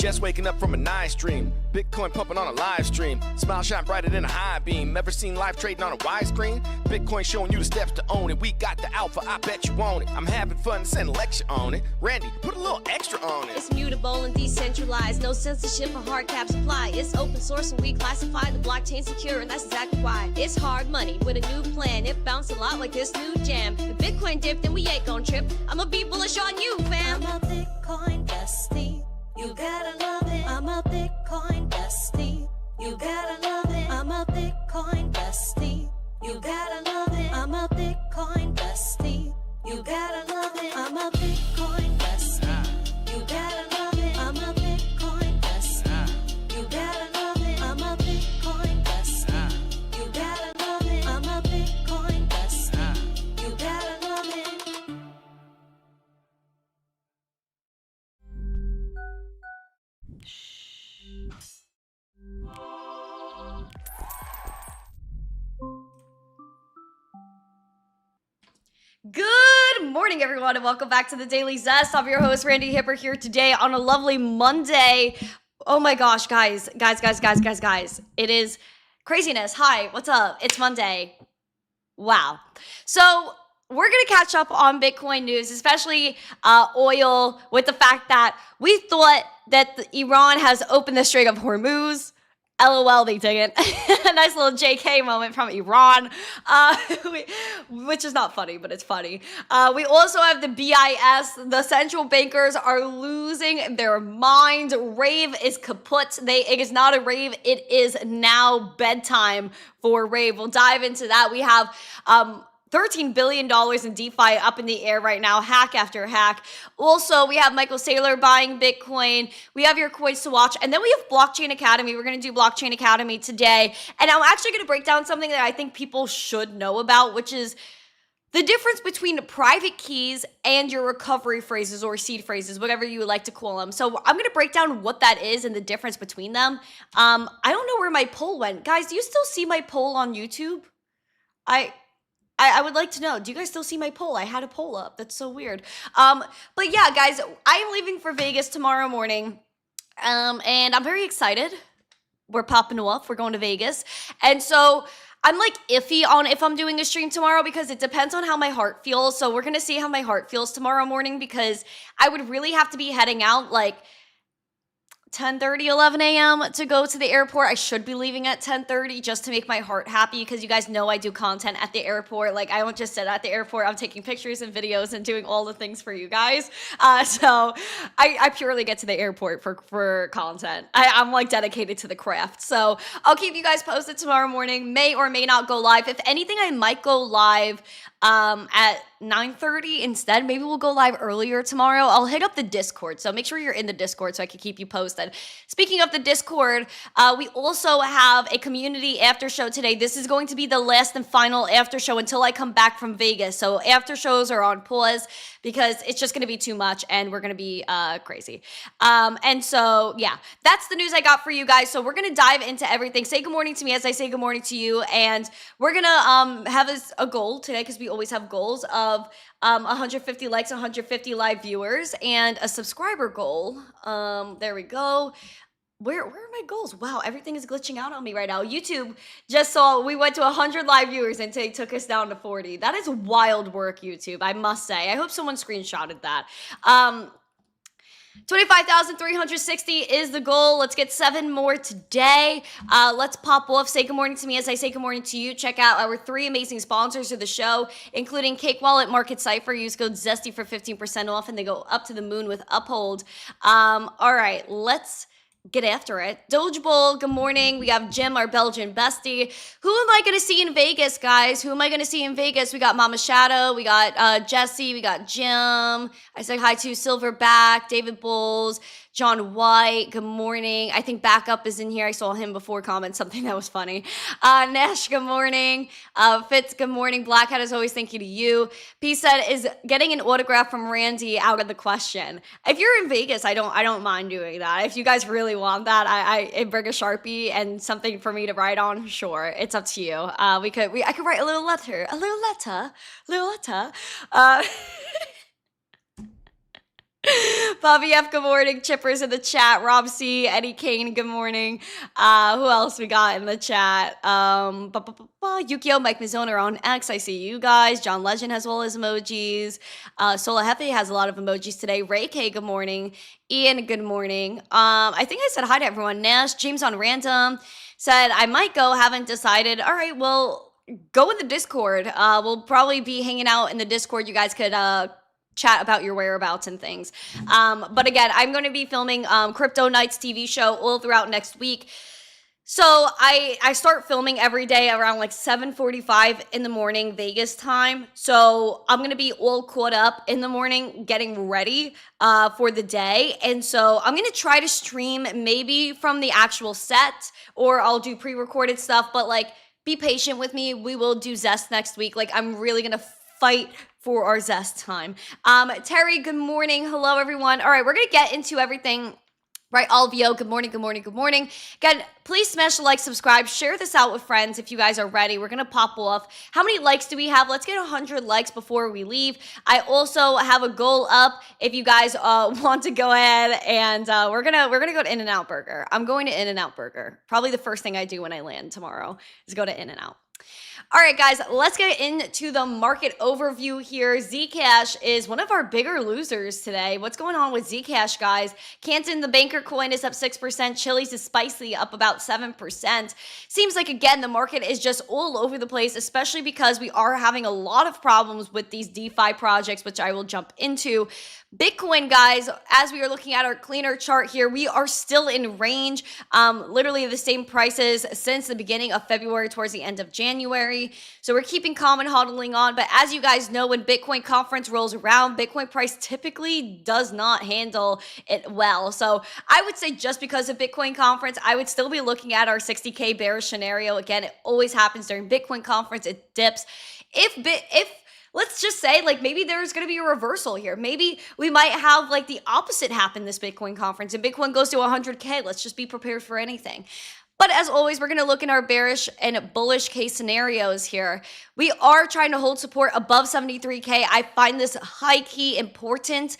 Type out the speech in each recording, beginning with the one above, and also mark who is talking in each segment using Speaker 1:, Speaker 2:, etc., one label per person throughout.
Speaker 1: Just waking up from a nice dream. Bitcoin pumping on a live stream. Smile shine brighter than a high beam. Ever seen live trading on a widescreen? Bitcoin showing you the steps to own it. We got the alpha, I bet you want it. I'm having fun to send a lecture on it. Randy, put a little extra on it.
Speaker 2: It's mutable and decentralized. No censorship or hard cap supply. It's open source and we classify the blockchain secure, and that's exactly why. It's hard money with a new plan. It bounced a lot like this new jam. The Bitcoin dipped and we ain't gon' trip. I'ma be bullish on you, fam.
Speaker 3: I'm a Bitcoin bestie. You gotta love it. I'm a Bitcoin bestie. You gotta love it. I'm a Bitcoin bestie. You gotta love it. I'm a Bitcoin bestie. You gotta love it. I'm a Bitcoin bestie. You gotta love it. I'm a Bitcoin bestie. You gotta love it. I'm a Bitcoin bestie. You gotta love it. I'm a Bitcoin bestie. You gotta love it.
Speaker 2: Good morning, everyone, and welcome back to the Daily Zest. I'm your host, Randi Hipper, here today on a lovely Monday. Oh my gosh, guys. It is craziness. Hi, what's up? It's Monday. Wow. So we're going to catch up on Bitcoin news, especially oil, with the fact that we thought that Iran has opened the Strait of Hormuz. LOL, they didn't. A nice little JK moment from Iran, which is not funny, but it's funny. We also have the BIS. The central bankers are losing their minds. Rave is kaput. It is not a rave. It is now bedtime for Rave. We'll dive into that. We have $13 billion in DeFi up in the air right now, hack after hack. Also, we have Michael Saylor buying Bitcoin. We have your coins to watch. And then we have Blockchain Academy. We're going to do Blockchain Academy today. And I'm actually going to break down something that I think people should know about, which is the difference between private keys and your recovery phrases or seed phrases, whatever you would like to call them. So I'm going to break down what that is and the difference between them. I don't know where my poll went. Guys, do you still see my poll on YouTube? I would like to know, do you guys still see my poll? I had a poll up. That's so weird. But yeah, guys, I am leaving for Vegas tomorrow morning. And I'm very excited. We're popping off. We're going to Vegas. And so I'm like iffy on if I'm doing a stream tomorrow because it depends on how my heart feels. So we're going to see how my heart feels tomorrow morning because I would really have to be heading out like 10:30, 11 a.m. to go to the airport. I should be leaving at 10:30 just to make my heart happy because you guys know I do content at the airport. Like, I don't just sit at the airport. I'm taking pictures and videos and doing all the things for you guys. So I purely get to the airport for content. I'm like dedicated to the craft. So I'll keep you guys posted tomorrow morning. May or may not go live. If anything, I might go live at 9:30 instead. Maybe we'll go live earlier tomorrow. I'll hit up the Discord, so make sure you're in the Discord so I can keep you posted. Speaking of the Discord, we also have a community after show today. This is going to be the last and final after show until I come back from Vegas. So after shows are on pause because it's just going to be too much and we're going to be crazy. And so, yeah, that's the news I got for you guys. So we're going to dive into everything. Say good morning to me as I say good morning to you. And we're going to have a goal today because we always have goals of 150 likes, 150 live viewers, and a subscriber goal. There we go. Where are my goals? Wow, everything is glitching out on me right now. YouTube just saw we went to 100 live viewers and they took us down to 40. That is wild work, YouTube, I must say. I hope someone screenshotted that. 25,360 is the goal. Let's get 7 more today. Let's pop off. Say good morning to me as I say good morning to you. Check out our 3 amazing sponsors of the show, including Cake Wallet, Market Cipher. Use code ZESTY for 15% off, and they go up to the moon with Uphold. All right, let's get after it. Doge Bowl, good morning. We have Jim, our Belgian bestie. Who am I going to see in Vegas, guys? Who am I going to see in Vegas? We got Mama Shadow. We got Jesse. We got Jim. I said hi to Silverback, David Bulls, John White, good morning. I think Backup is in here. I saw him before comment something that was funny. Nash, good morning. Fitz, good morning. Blackhead is always thank you to you. P said, is getting an autograph from Randy out of the question? If you're in Vegas, I don't mind doing that. If you guys really want that, I bring a Sharpie and something for me to write on. Sure, it's up to you. I could write a little letter. Bobby F, good morning. Chippers in the chat. Rob C, Eddie Kane, good morning. Who else we got in the chat? Yukio, Mike Mizoner on X. I see you guys. John Legend has all his emojis. Sola Hefe has a lot of emojis today. Ray K, good morning. Ian, good morning. I think I said hi to everyone. Nash, James on Random said, I might go, haven't decided. All right, well, go in the Discord. We'll probably be hanging out in the Discord. You guys could chat about your whereabouts and things. But again, I'm going to be filming Crypto Nights TV show all throughout next week. So I start filming every day around like 7:45 in the morning Vegas time. So I'm going to be all caught up in the morning getting ready for the day. And so I'm going to try to stream maybe from the actual set, or I'll do pre-recorded stuff, but like be patient with me. We will do Zest next week. Like I'm really going to fight for our Zest time. Terry, good morning. Hello, everyone. All right, we're going to get into everything. Right, Alvio, good morning, good morning, good morning. Again, please smash the like, subscribe, share this out with friends if you guys are ready. We're going to pop off. How many likes do we have? Let's get 100 likes before we leave. I also have a goal up if you guys want to go ahead and we're gonna go to In-N-Out Burger. I'm going to In-N-Out Burger. Probably the first thing I do when I land tomorrow is go to In-N-Out. All right, guys, let's get into the market overview here. Zcash is one of our bigger losers today. What's going on with Zcash, guys? Canton, the banker coin, is up 6%. Chili's is spicy, up about 7%. Seems like, again, the market is just all over the place, especially because we are having a lot of problems with these DeFi projects, which I will jump into. Bitcoin, guys, as we are looking at our cleaner chart here, we are still in range, literally the same prices since the beginning of February towards the end of January. So we're keeping calm and hodling on. But as you guys know, when Bitcoin conference rolls around, Bitcoin price typically does not handle it well. So I would say just because of Bitcoin conference, I would still be looking at our 60K bearish scenario. Again, it always happens during Bitcoin conference. It dips. If let's just say, like, maybe there's going to be a reversal here. Maybe we might have, like, the opposite happen this Bitcoin conference, and Bitcoin goes to 100K. Let's just be prepared for anything. But as always, we're going to look in our bearish and bullish case scenarios here. We are trying to hold support above 73K. I find this high key important.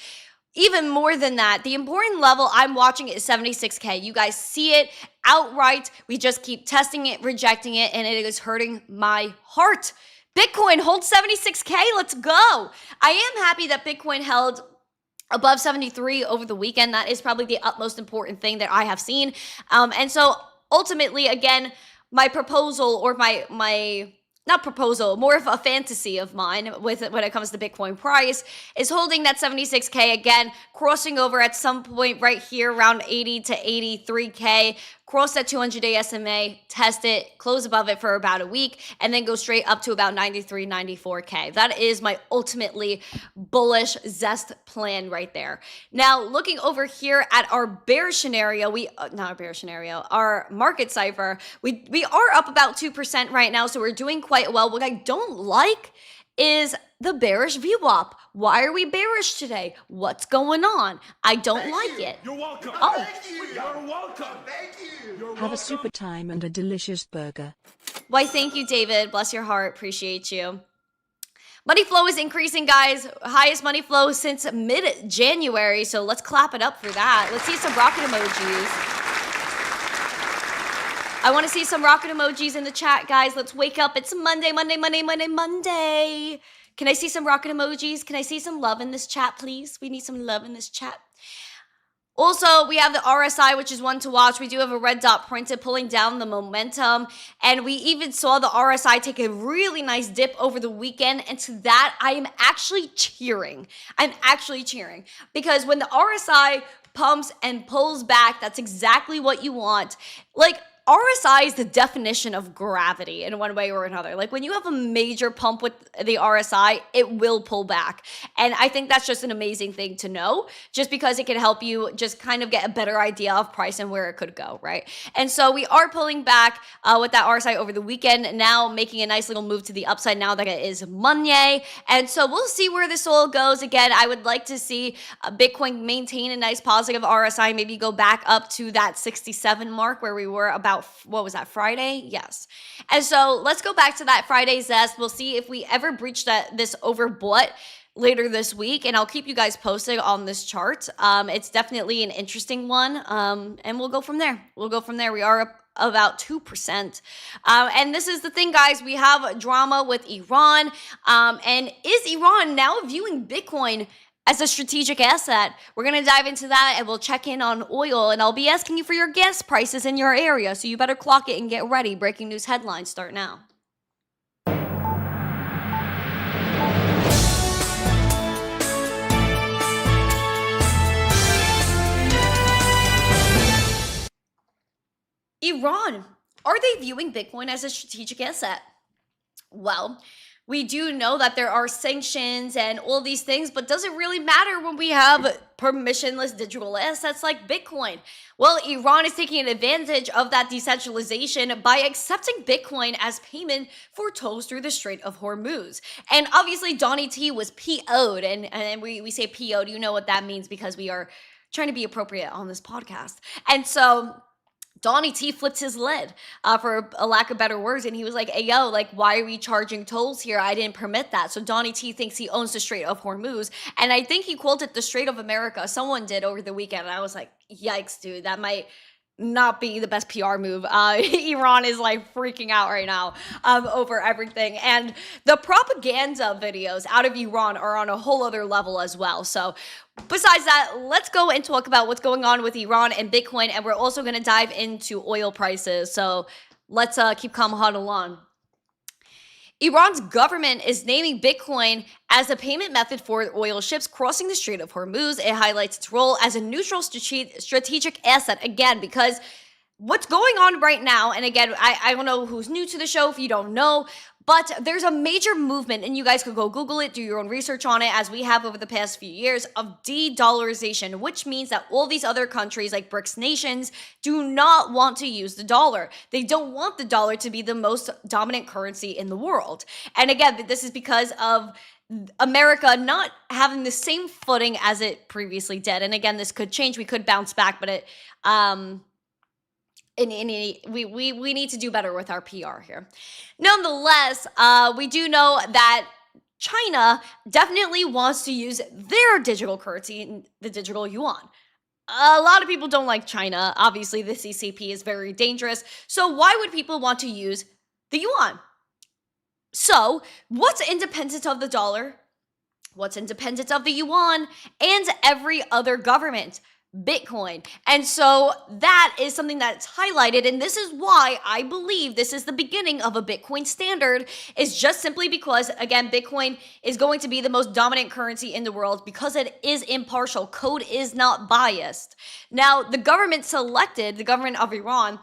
Speaker 2: Even more than that, the important level I'm watching is 76K. You guys see it outright. We just keep testing it, rejecting it, and it is hurting my heart. Bitcoin holds 76K. Let's go. I am happy that Bitcoin held above 73 over the weekend. That is probably the utmost important thing that I have seen. And so ultimately, again, my proposal, or my not proposal, more of a fantasy of mine with when it comes to Bitcoin price, is holding that 76K again, crossing over at some point right here around 80 to 83K, cross that 200-day SMA, test it, close above it for about a week, and then go straight up to about 93, 94K. That is my ultimately bullish Zest plan right there. Now, looking over here at our bear scenario, not a bear scenario, our market cipher, we are up about 2% right now, so we're doing quite well. What I don't like is the bearish VWAP. Why are we bearish today? What's going on? I don't like it.
Speaker 4: You're welcome.
Speaker 2: Oh.
Speaker 4: Thank you. You're welcome. Thank you. You're
Speaker 5: Have a super time and a delicious burger.
Speaker 2: Why, thank you, David. Bless your heart. Appreciate you. Money flow is increasing, guys. Highest money flow since mid-January. So let's clap it up for that. Let's see some rocket emojis. I want to see some rocket emojis in the chat, guys. Let's wake up. It's Monday, Monday, Monday, Monday, Monday. Can I see some rocket emojis? Can I see some love in this chat, please? We need some love in this chat. Also, we have the RSI, which is one to watch. We do have a red dot printed pulling down the momentum. And we even saw the RSI take a really nice dip over the weekend. And to that, I am actually cheering. I'm actually cheering. Because when the RSI pumps and pulls back, that's exactly what you want. Like, RSI is the definition of gravity in one way or another. Like when you have a major pump with the RSI, it will pull back. And I think that's just an amazing thing to know, just because it can help you just kind of get a better idea of price and where it could go, right? And so we are pulling back with that RSI over the weekend, now making a nice little move to the upside now that it is Monday. And so we'll see where this all goes. Again, I would like to see Bitcoin maintain a nice positive RSI, maybe go back up to that 67 mark where we were about about, what was that, Friday? Yes. And so let's go back to that Friday Zest. We'll see if we ever breach this overbought later this week, and I'll keep you guys posted on this chart. It's definitely an interesting one, and we'll go from there. We are up about 2%. And this is the thing, guys. We have drama with Iran. And is Iran now viewing Bitcoin as a strategic asset? We're going to dive into that, and we'll check in on oil, and I'll be asking you for your gas prices in your area, so you better clock it and get ready. Breaking news headlines start now. Iran, are they viewing Bitcoin as a strategic asset? Well, we do know that there are sanctions and all these things, but does it really matter when we have permissionless digital assets like Bitcoin? Well, Iran is taking advantage of that decentralization by accepting Bitcoin as payment for tolls through the Strait of Hormuz. And obviously, Donnie T was PO'd, and we say PO'd, you know what that means, because we are trying to be appropriate on this podcast. And so Donnie T flipped his lid, for a lack of better words, and he was like, hey, yo, like, why are we charging tolls here? I didn't permit that. So Donnie T thinks he owns the Strait of Hormuz, and I think he called it the Strait of America. Someone did over the weekend, and I was like, yikes, dude, that might not be the best PR move. Iran is like freaking out right now over everything. And the propaganda videos out of Iran are on a whole other level as well. So besides that, let's go and talk about what's going on with Iran and Bitcoin. And we're also going to dive into oil prices. So let's keep calm, huddle on. Iran's government is naming Bitcoin as a payment method for oil ships crossing the Strait of Hormuz. It highlights its role as a neutral strategic asset, again, because what's going on right now, and again, I don't know who's new to the show if you don't know, but there's a major movement, and you guys could go Google it, do your own research on it, as we have over the past few years, of de-dollarization, which means that all these other countries, like BRICS nations, do not want to use the dollar. They don't want the dollar to be the most dominant currency in the world. And again, this is because of America not having the same footing as it previously did. And again, this could change. We could bounce back, but we need to do better with our PR here. Nonetheless, we do know that China definitely wants to use their digital currency, the digital yuan. A lot of people don't like China. Obviously, the CCP is very dangerous. So why would people want to use the yuan? So what's independent of the dollar? What's independent of the yuan and every other government? Bitcoin. And so that is something that's highlighted, and this is why I believe this is the beginning of a Bitcoin standard, is just simply because, again, Bitcoin is going to be the most dominant currency in the world because it is impartial. Code is not biased. Now, the government of Iran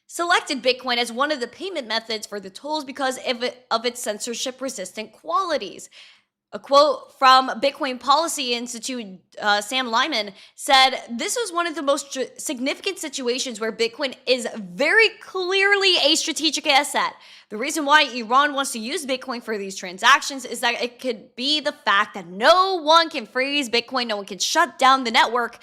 Speaker 2: selected Bitcoin as one of the payment methods for the tolls because of its censorship-resistant qualities. A quote from Bitcoin Policy Institute, Sam Lyman, said, "This was one of the most significant situations where Bitcoin is very clearly a strategic asset. The reason why Iran wants to use Bitcoin for these transactions is that it could be the fact that no one can freeze Bitcoin, no one can shut down the network.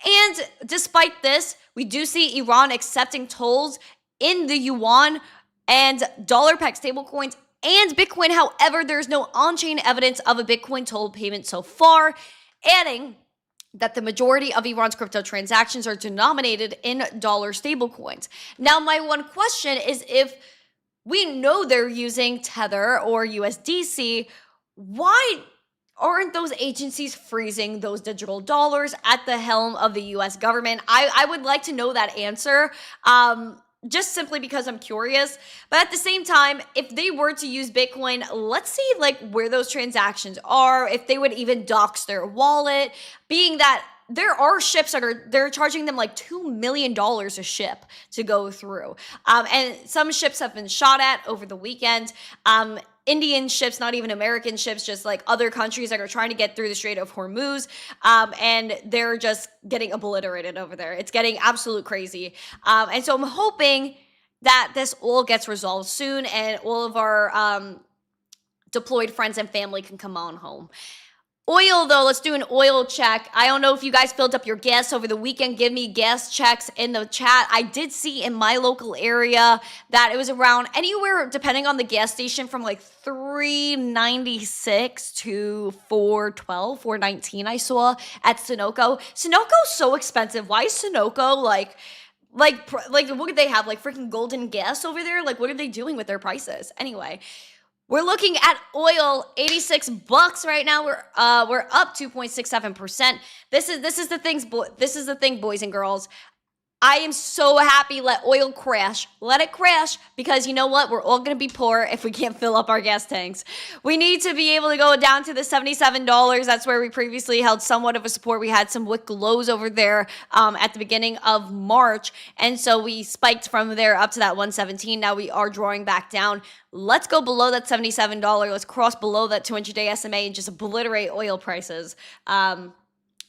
Speaker 2: And despite this, we do see Iran accepting tolls in the yuan and dollar-pegged stablecoins and Bitcoin. However, there's no on-chain evidence of a Bitcoin toll payment so far," adding that the majority of Iran's crypto transactions are denominated in dollar stablecoins. Now, my one question is, if we know they're using Tether or USDC, why aren't those agencies freezing those digital dollars at the helm of the US government? I would like to know that answer. Just simply because I'm curious. But at the same time, if they were to use Bitcoin, let's see like where those transactions are, if they would even dox their wallet, being that there are ships that they're charging them like $2 million a ship to go through. And some ships have been shot at over the weekend. Indian ships, not even American ships, just like other countries that are trying to get through the Strait of Hormuz, and they're just getting obliterated over there. It's getting absolute crazy. And so I'm hoping that this all gets resolved soon and all of our deployed friends and family can come on home. Oil, though, let's do an oil check. I don't know if you guys filled up your gas over the weekend. Give me gas checks in the chat. I did see in my local area that it was around anywhere, depending on the gas station, from like $3.96 to $4.12, $4.19 I saw at Sunoco. Sunoco's so expensive. Why is Sunoco like what do they have? Like freaking golden gas over there? Like what are they doing with their prices? Anyway, we're looking at oil, $86 right now. We're up 2.67%. This is the thing, boys and girls. I am so happy. Let oil crash. Let it crash, because you know what? We're all going to be poor if we can't fill up our gas tanks. We need to be able to go down to the $77. That's where we previously held somewhat of a support. We had some wick lows over there at the beginning of March. And so we spiked from there up to that 117. Now we are drawing back down. Let's go below that $77. Let's cross below that 200-day SMA and just obliterate oil prices. That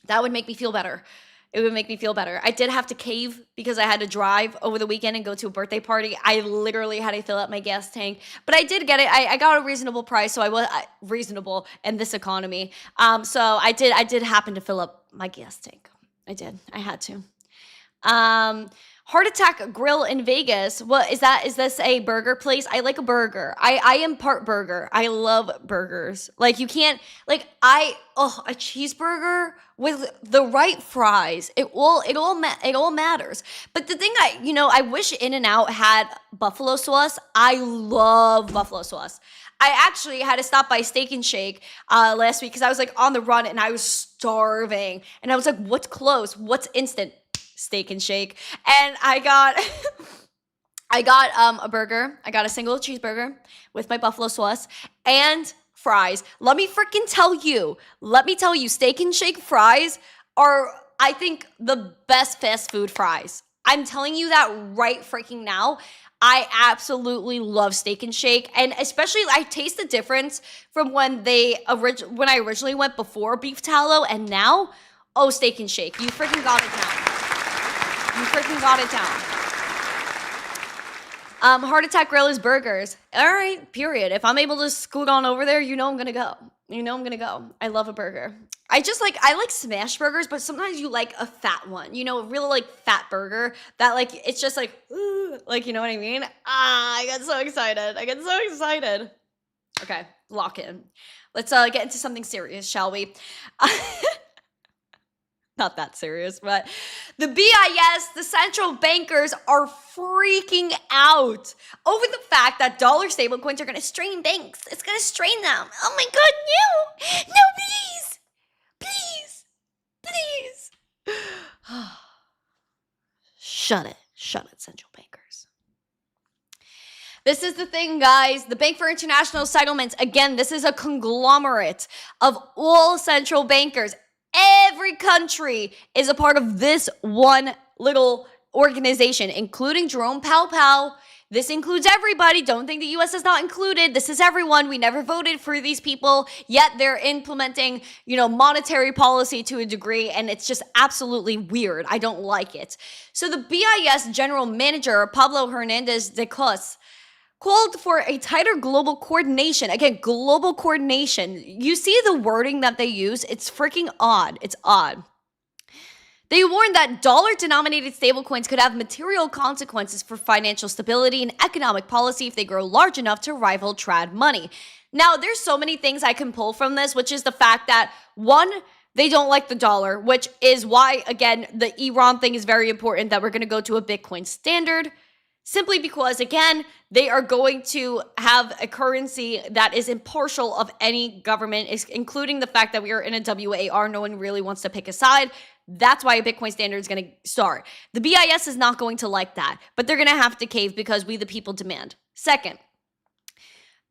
Speaker 2: would make me feel better. It would make me feel better. I did have to cave because I had to drive over the weekend and go to a birthday party. I literally had to fill up my gas tank, but I did get it. I got a reasonable price, so I was reasonable in this economy. So I did happen to fill up my gas tank. I did. I had to. Heart Attack Grill in Vegas. What is that? Is this a burger place? I like a burger. I am part burger. I love burgers. Like you can't, like a cheeseburger with the right fries. It all matters. But the thing I wish In-N-Out had buffalo sauce. I love buffalo sauce. I actually had to stop by Steak and Shake last week because I was like on the run and I was starving. And I was like, what's close? What's instant? Steak and Shake. And I got a burger. I got a single cheeseburger with my buffalo sauce and fries. Let me tell you, Steak and Shake fries are, I think, the best fast food fries. I'm telling you that right freaking now. I absolutely love Steak and Shake, and especially I taste the difference from when I originally went before beef tallow and now. Oh, Steak and Shake, you freaking got it down. You freaking got it down. Heart Attack Grill is burgers. All right, period. If I'm able to scoot on over there, you know I'm gonna go. I love a burger. I like smash burgers, but sometimes you like a fat one. You know, a real like fat burger that like it's just like, ooh, like you know what I mean? I got so excited. Okay, lock in. Let's get into something serious, shall we? Not that serious, but the BIS, the central bankers, are freaking out over the fact that dollar stablecoins are going to strain banks. It's going to strain them. Oh my God, no, please. Shut it, central bankers. This is the thing, guys. The Bank for International Settlements, again, this is a conglomerate of all central bankers. Every country is a part of this one little organization, including Jerome Powell. This includes everybody. Don't think the U.S. is not included. This is everyone. We never voted for these people, yet they're implementing, monetary policy to a degree, and it's just absolutely weird. I don't like it. So the BIS general manager, Pablo Hernandez de Cos, called for a tighter global coordination. Again, global coordination. You see the wording that they use? It's freaking odd. It's odd. They warned that dollar-denominated stablecoins could have material consequences for financial stability and economic policy if they grow large enough to rival trad money. Now, there's so many things I can pull from this, which is the fact that, one, they don't like the dollar, which is why, again, the Iran thing is very important, that we're going to go to a Bitcoin standard. Simply because, again, they are going to have a currency that is impartial of any government, including the fact that we are in a WAR. No one really wants to pick a side. That's why a Bitcoin standard is going to start. The BIS is not going to like that, but they're going to have to cave because we the people demand. Second,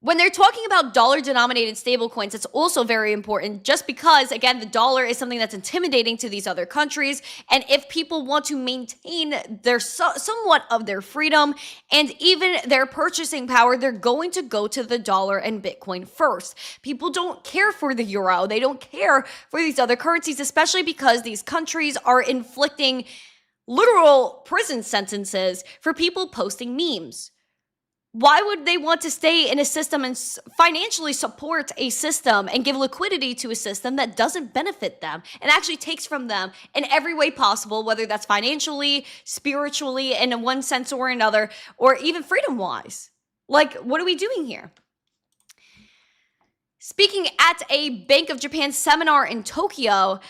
Speaker 2: when they're talking about dollar-denominated stablecoins, it's also very important just because, again, the dollar is something that's intimidating to these other countries. And if people want to maintain their somewhat of their freedom and even their purchasing power, they're going to go to the dollar and Bitcoin first. People don't care for the euro. They don't care for these other currencies, especially because these countries are inflicting literal prison sentences for people posting memes. Why would they want to stay in a system and financially support a system and give liquidity to a system that doesn't benefit them and actually takes from them in every way possible, whether that's financially, spiritually, in one sense or another, or even freedom-wise? Like, what are we doing here? Speaking at a Bank of Japan seminar in Tokyo,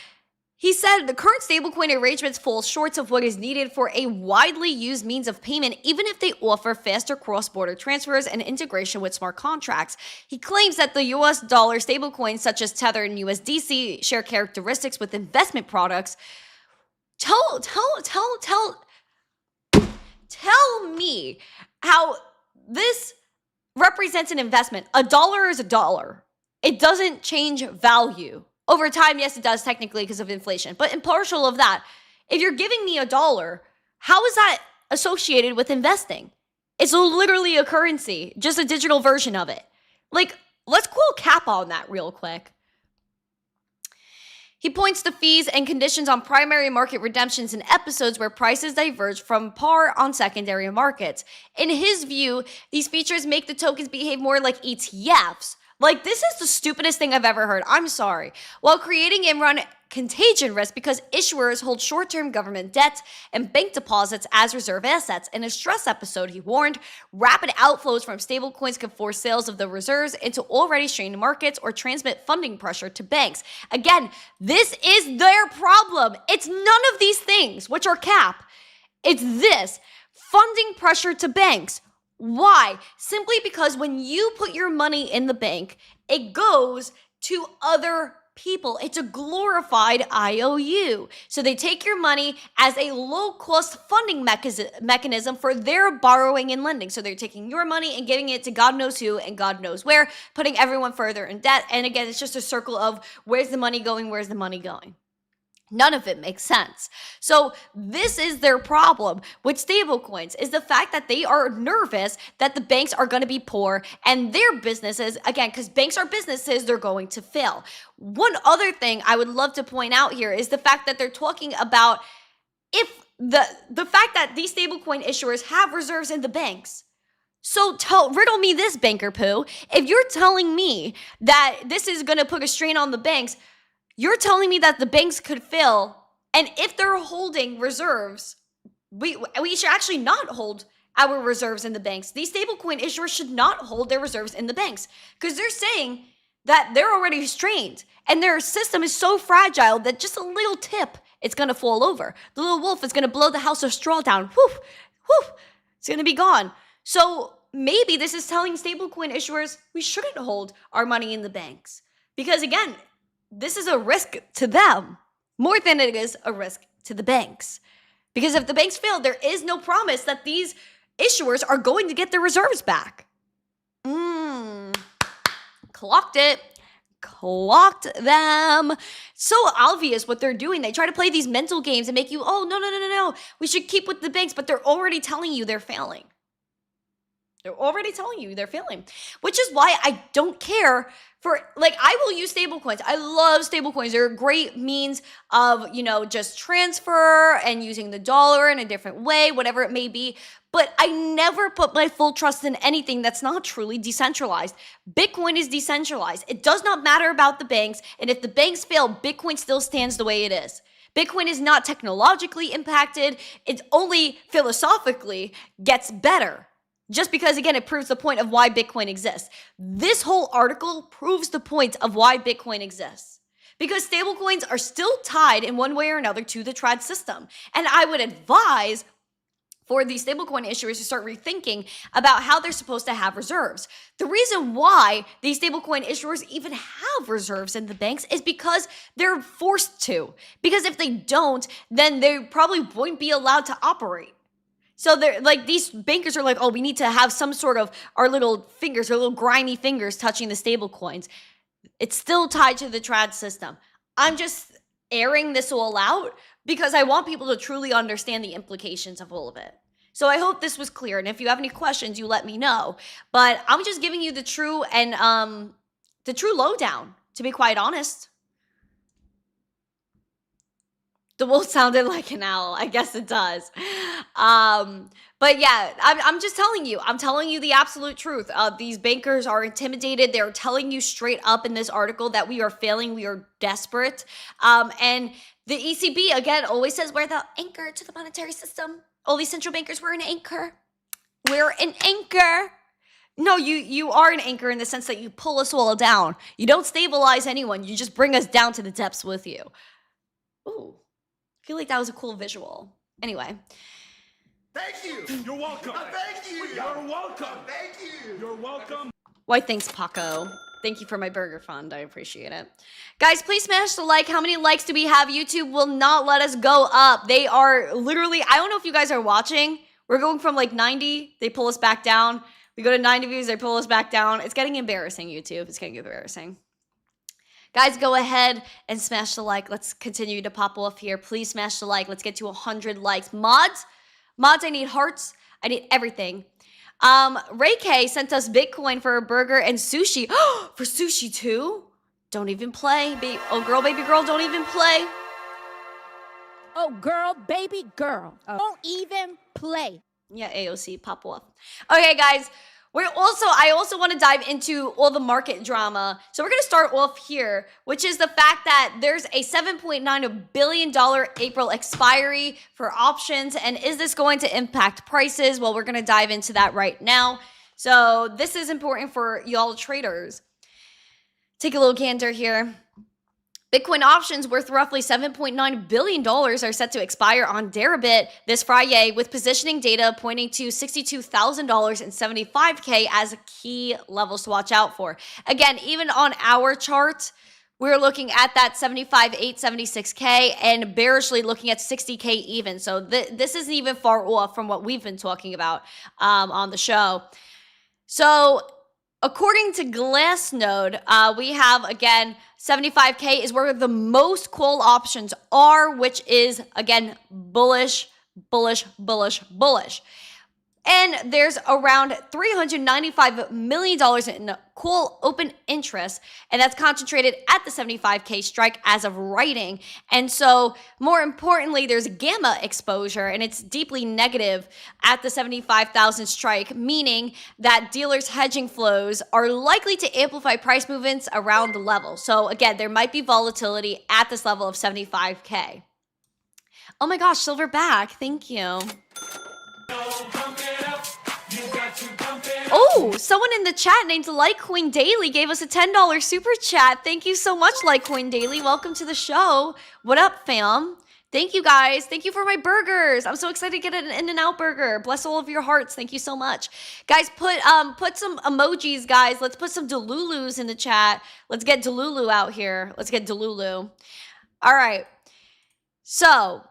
Speaker 2: he said the current stablecoin arrangements fall short of what is needed for a widely used means of payment, even if they offer faster cross-border transfers and integration with smart contracts. He claims that the US dollar stablecoins such as Tether and USDC share characteristics with investment products. Tell me how this represents an investment. A dollar is a dollar. It doesn't change value. Over time, yes, it does technically because of inflation. But impartial of that, if you're giving me a dollar, how is that associated with investing? It's literally a currency, just a digital version of it. Like, let's call cap on that real quick. He points to fees and conditions on primary market redemptions in episodes where prices diverge from par on secondary markets. In his view, these features make the tokens behave more like ETFs. Like, this is the stupidest thing I've ever heard. I'm sorry. While creating and run contagion risk because issuers hold short-term government debt and bank deposits as reserve assets. In a stress episode, he warned rapid outflows from stablecoins could force sales of the reserves into already strained markets or transmit funding pressure to banks. Again, this is their problem. It's none of these things, which are cap. It's this, funding pressure to banks. Why? Simply because when you put your money in the bank, it goes to other people. It's a glorified IOU. So they take your money as a low-cost funding mechanism for their borrowing and lending. So they're taking your money and giving it to God knows who and God knows where, putting everyone further in debt. And again, it's just a circle of where's the money going, where's the money going? None of it makes sense. So this is their problem with stablecoins, is the fact that they are nervous that the banks are going to be poor and their businesses, again, because banks are businesses, they're going to fail. One other thing I would love to point out here is the fact that they're talking about if the fact that these stablecoin issuers have reserves in the banks. So riddle me this, banker poo. If you're telling me that this is going to put a strain on the banks, you're telling me that the banks could fail, and if they're holding reserves, we should actually not hold our reserves in the banks. These stablecoin issuers should not hold their reserves in the banks because they're saying that they're already strained and their system is so fragile that just a little tip, it's going to fall over. The little wolf is going to blow the house of straw down. Whoof, whoof, it's going to be gone. So maybe this is telling stablecoin issuers we shouldn't hold our money in the banks because, again, this is a risk to them more than it is a risk to the banks. Because if the banks fail, there is no promise that these issuers are going to get their reserves back. Clocked it. Clocked them. So obvious what they're doing. They try to play these mental games and make you, oh, no. We should keep with the banks, but they're already telling you they're failing. They're already telling you they're failing, which is why I don't care for, like, I will use stablecoins. I love stablecoins. They're a great means of, just transfer and using the dollar in a different way, whatever it may be. But I never put my full trust in anything that's not truly decentralized. Bitcoin is decentralized. It does not matter about the banks. And if the banks fail, Bitcoin still stands the way it is. Bitcoin is not technologically impacted. It only philosophically gets better. Just because, again, it proves the point of why Bitcoin exists. This whole article proves the point of why Bitcoin exists. Because stablecoins are still tied in one way or another to the trad system. And I would advise for these stablecoin issuers to start rethinking about how they're supposed to have reserves. The reason why these stablecoin issuers even have reserves in the banks is because they're forced to. Because if they don't, then they probably wouldn't be allowed to operate. So they're like, these bankers are like, oh, we need to have some sort of our little fingers, our little grimy fingers touching the stable coins. It's still tied to the trad system. I'm just airing this all out because I want people to truly understand the implications of all of it. So I hope this was clear. And if you have any questions, you let me know. But I'm just giving you the true and the true lowdown, to be quite honest. The wolf sounded like an owl. I guess it does. But yeah, I'm just telling you. I'm telling you the absolute truth. These bankers are intimidated. They're telling you straight up in this article that we are failing. We are desperate. And the ECB, again, always says we're the anchor to the monetary system. All these central bankers, we're an anchor. We're an anchor. No, you are an anchor in the sense that you pull us all down. You don't stabilize anyone. You just bring us down to the depths with you. Ooh, I feel like that was a cool visual. Anyway.
Speaker 4: Thank you. You're welcome. Thank you. You're welcome. Thank you. You're welcome.
Speaker 2: Why, thanks, Paco. Thank you for my burger fund. I appreciate it. Guys, please smash the like. How many likes do we have? YouTube will not let us go up. They are literally, I don't know if you guys are watching. We're going from like 90. They pull us back down. We go to 90 views, they pull us back down. It's getting embarrassing, YouTube. It's getting embarrassing. Guys, go ahead and smash the like. Let's continue to pop off here. Please smash the like. Let's get to 100 likes. Mods, I need hearts. I need everything. Ray K sent us Bitcoin for a burger and sushi. For sushi too? Don't even play. Oh, girl, baby girl, don't even play.
Speaker 6: Oh, girl, baby girl. Don't even play.
Speaker 2: Yeah, AOC, pop off. Okay, guys, I also want to dive into all the market drama. So we're going to start off here, which is the fact that there's a $7.9 billion April expiry for options. And is this going to impact prices? Well, we're going to dive into that right now. So this is important for y'all traders. Take a little gander here. Bitcoin options worth roughly $7.9 billion are set to expire on Deribit this Friday, with positioning data pointing to $62,000 and $75K as key levels to watch out for. Again, even on our chart, we're looking at that 75.8, 76K, and bearishly looking at 60K even. So this isn't even far off from what we've been talking about on the show. So according to Glassnode, we have, again, 75K is where the most call options are, which is, again, bullish, bullish, bullish, bullish. And there's around $395 million in call open interest, and that's concentrated at the 75K strike as of writing. And so, more importantly, there's gamma exposure, and it's deeply negative at the 75,000 strike, meaning that dealers' hedging flows are likely to amplify price movements around the level. So again, there might be volatility at this level of 75K. Oh my gosh, silver back, thank you. Oh, someone in the chat named Litecoin Daily gave us a $10 super chat. Thank you so much, Litecoin Daily. Welcome to the show. What up, fam? Thank you, guys. Thank you for my burgers. I'm so excited to get an In-N-Out burger. Bless all of your hearts. Thank you so much. Guys, put some emojis, guys. Let's put some Delulus in the chat. Let's get Delulu out here. Let's get Delulu. All right. So,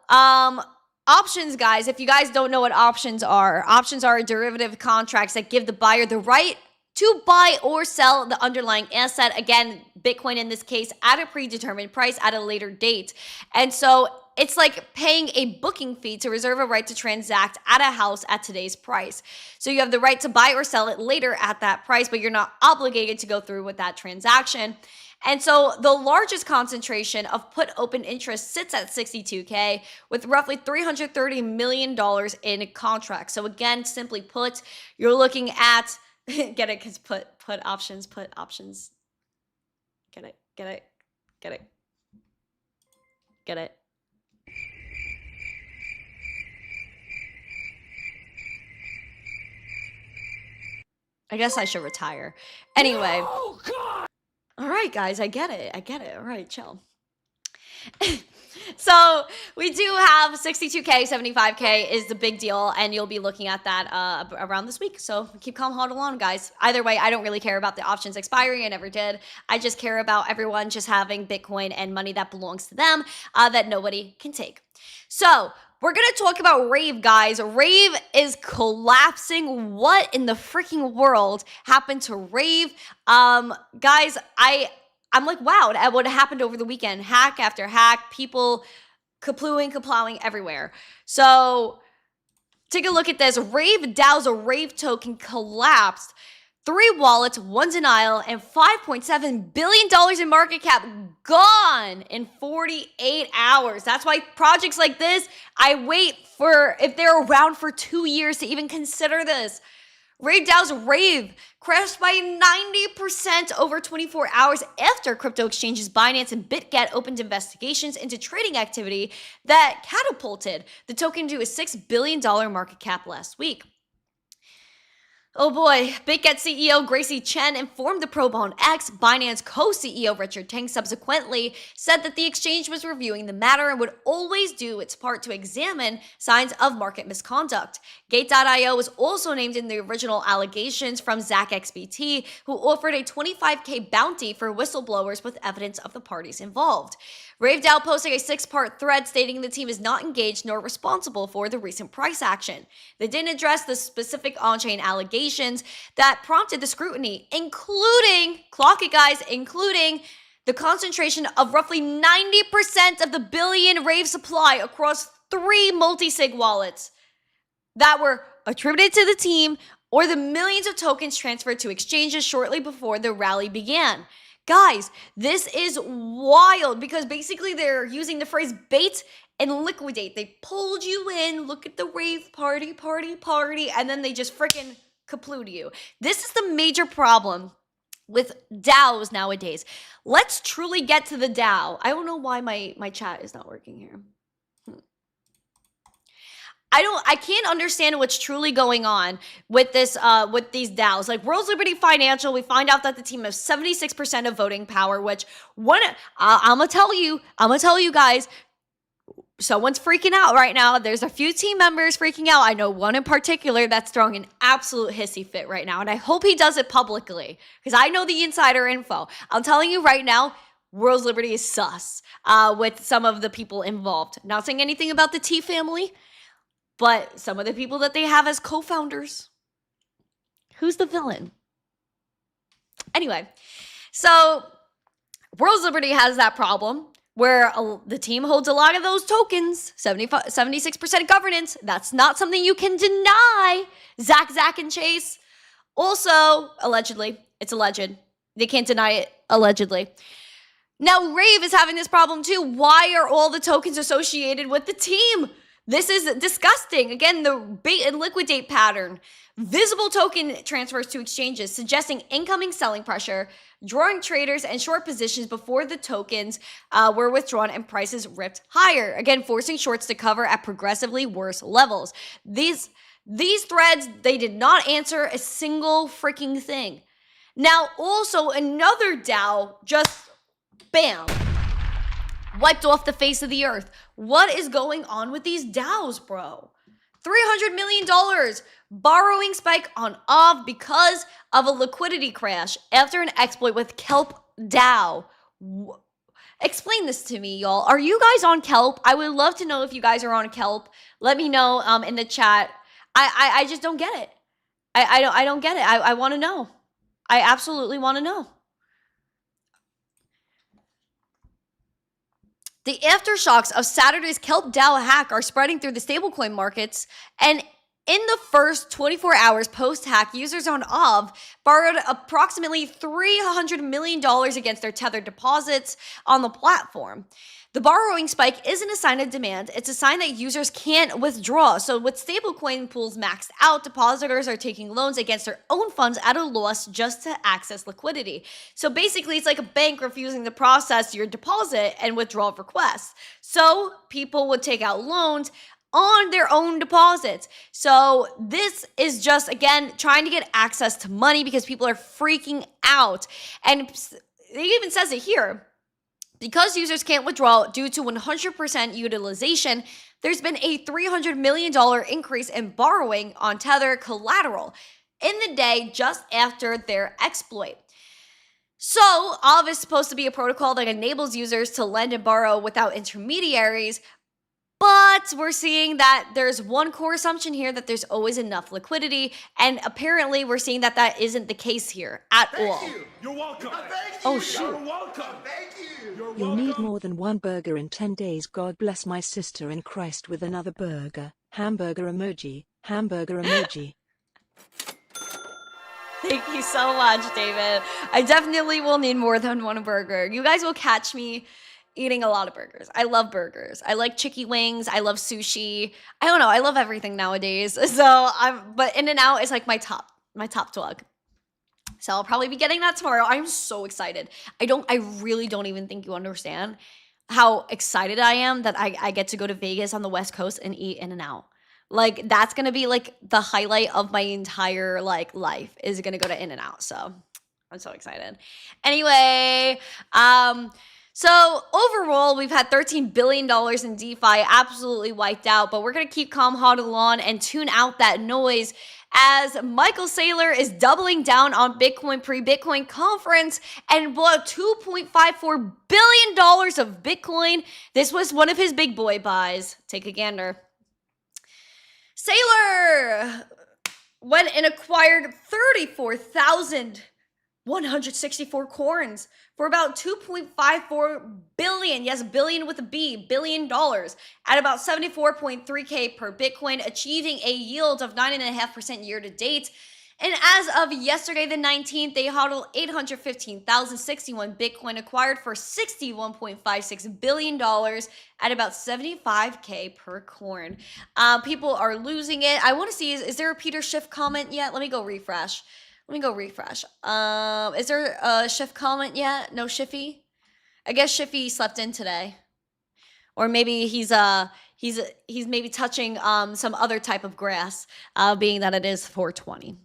Speaker 2: options, guys, if you guys don't know what options are derivative contracts that give the buyer the right to buy or sell the underlying asset. Again, Bitcoin in this case at a predetermined price at a later date. And so it's like paying a booking fee to reserve a right to transact at a house at today's price. So you have the right to buy or sell it later at that price, but you're not obligated to go through with that transaction. And so the largest concentration of put open interest sits at 62K with roughly $330 million in contracts. So again, simply put, you're looking at, get it, because put options. Get it. I guess I should retire. Anyway. Oh, God. All right, guys, I get it. All right, chill. So we do have 62K, 75K is the big deal, and you'll be looking at that around this week. So keep calm, hold along, guys. Either way, I don't really care about the options expiring. I never did. I just care about everyone just having Bitcoin and money that belongs to them that nobody can take. So we're going to talk about Rave, guys. Rave is collapsing. What in the freaking world happened to Rave? Guys, I'm like, wow, at what happened over the weekend. Hack after hack, people kaplowing everywhere. So take a look at this. Rave DAO's a Rave token collapsed. 3 wallets, 1 denial, and $5.7 billion in market cap gone in 48 hours. That's why projects like this, I wait for, if they're around for 2 years to even consider this. Rave DAO's Rave crashed by 90% over 24 hours after crypto exchanges Binance and BitGet opened investigations into trading activity that catapulted the token to a $6 billion market cap last week. Oh boy, BitGet CEO Gracie Chen informed the probe on X. Binance co-CEO Richard Teng subsequently said that the exchange was reviewing the matter and would always do its part to examine signs of market misconduct. Gate.io was also named in the original allegations from ZachXBT, who offered a $25K bounty for whistleblowers with evidence of the parties involved. RaveDAO posted a 6-part thread stating the team is not engaged nor responsible for the recent price action. They didn't address the specific on-chain allegations that prompted the scrutiny, including, clock it guys, including the concentration of roughly 90% of the billion Rave supply across 3 multi-sig wallets that were attributed to the team, or the millions of tokens transferred to exchanges shortly before the rally began. Guys, this is wild because basically they're using the phrase bait and liquidate. They pulled you in, look at the rave party, and then they just freaking kaplood you. This is the major problem with DAOs nowadays. Let's truly get to the DAO. I don't know why my chat is not working here. I can't understand what's truly going on with this, with these DAOs. Like World's Liberty Financial, we find out that the team has 76% of voting power, which I'm gonna tell you guys, someone's freaking out right now. There's a few team members freaking out. I know one in particular that's throwing an absolute hissy fit right now, and I hope he does it publicly because I know the insider info. I'm telling you right now, World's Liberty is sus with some of the people involved. Not saying anything about the T family, but some of the people that they have as co-founders. Who's the villain? Anyway, so World's Liberty has that problem where the team holds a lot of those tokens, 76% governance. That's not something you can deny. Zach, and Chase. Also, allegedly, it's alleged. They can't deny it, allegedly. Now, Rave is having this problem too. Why are all the tokens associated with the team? This is disgusting. Again, the bait and liquidate pattern. Visible token transfers to exchanges, suggesting incoming selling pressure, drawing traders and short positions before the tokens were withdrawn and prices ripped higher. Again, forcing shorts to cover at progressively worse levels. These threads, they did not answer a single freaking thing. Now, also another DAO just, bam, wiped off the face of the earth. What is going on with these DAOs, bro? $300 million borrowing spike on OV because of a liquidity crash after an exploit with Kelp DAO. Explain this to me, y'all. Are you guys on Kelp? I would love to know if you guys are on Kelp. Let me know in the chat. I just don't get it. I don't get it. I want to know. I absolutely want to know. The aftershocks of Saturday's Kelp DAO hack are spreading through the stablecoin markets, and in the first 24 hours post-hack, users on OV borrowed approximately $300 million against their tethered deposits on the platform. The borrowing spike isn't a sign of demand, it's a sign that users can't withdraw. So with stablecoin pools maxed out, depositors are taking loans against their own funds at a loss just to access liquidity. So basically, it's like a bank refusing to process your deposit and withdrawal requests. So people would take out loans on their own deposits. So this is just, again, trying to get access to money because people are freaking out. And it even says it here. Because users can't withdraw due to 100% utilization, there's been a $300 million increase in borrowing on Tether collateral in the day just after their exploit. So, OV is supposed to be a protocol that enables users to lend and borrow without intermediaries, but we're seeing that there's one core assumption here that there's always enough liquidity, and apparently we're seeing that that isn't the case here at all.
Speaker 4: Thank you. You're welcome. Thank you.
Speaker 2: Oh, shoot.
Speaker 4: You're welcome. Thank you. You're
Speaker 5: You'll
Speaker 4: welcome.
Speaker 5: need more than one burger in 10 days. God bless my sister in Christ with another burger. Hamburger emoji. Hamburger emoji.
Speaker 2: Thank you so much, David. I definitely will need more than one burger. You guys will catch me eating a lot of burgers. I love burgers. I like chicky wings. I love sushi. I don't know. I love everything nowadays. But In-N-Out is like my top dog. So I'll probably be getting that tomorrow. I'm so excited. I really don't even think you understand how excited I am that I get to go to Vegas on the West Coast and eat In-N-Out. Like, that's gonna be like the highlight of my entire like life is gonna go to In-N-Out. So I'm so excited. Anyway, so overall, we've had $13 billion in DeFi absolutely wiped out, but we're going to keep calm, hodl on, and tune out that noise as Michael Saylor is doubling down on Bitcoin pre-Bitcoin conference and bought $2.54 billion of Bitcoin. This was one of his big boy buys. Take a gander. Saylor went and acquired 34,164 corns for about $2.54 billion. Yes, billion with a B, $1 billion at about 74.3K per Bitcoin, achieving a yield of 9.5% year to date. And as of yesterday, the 19th, they hodled 815,061 Bitcoin acquired for $61.56 billion at about 75K per corn. People are losing it. I want to see, is there a Peter Schiff comment yet? Let me go refresh. Is there a Schiff comment yet? No Schiffy? I guess Schiffy slept in today. Or maybe he's maybe touching some other type of grass, being that it is 420.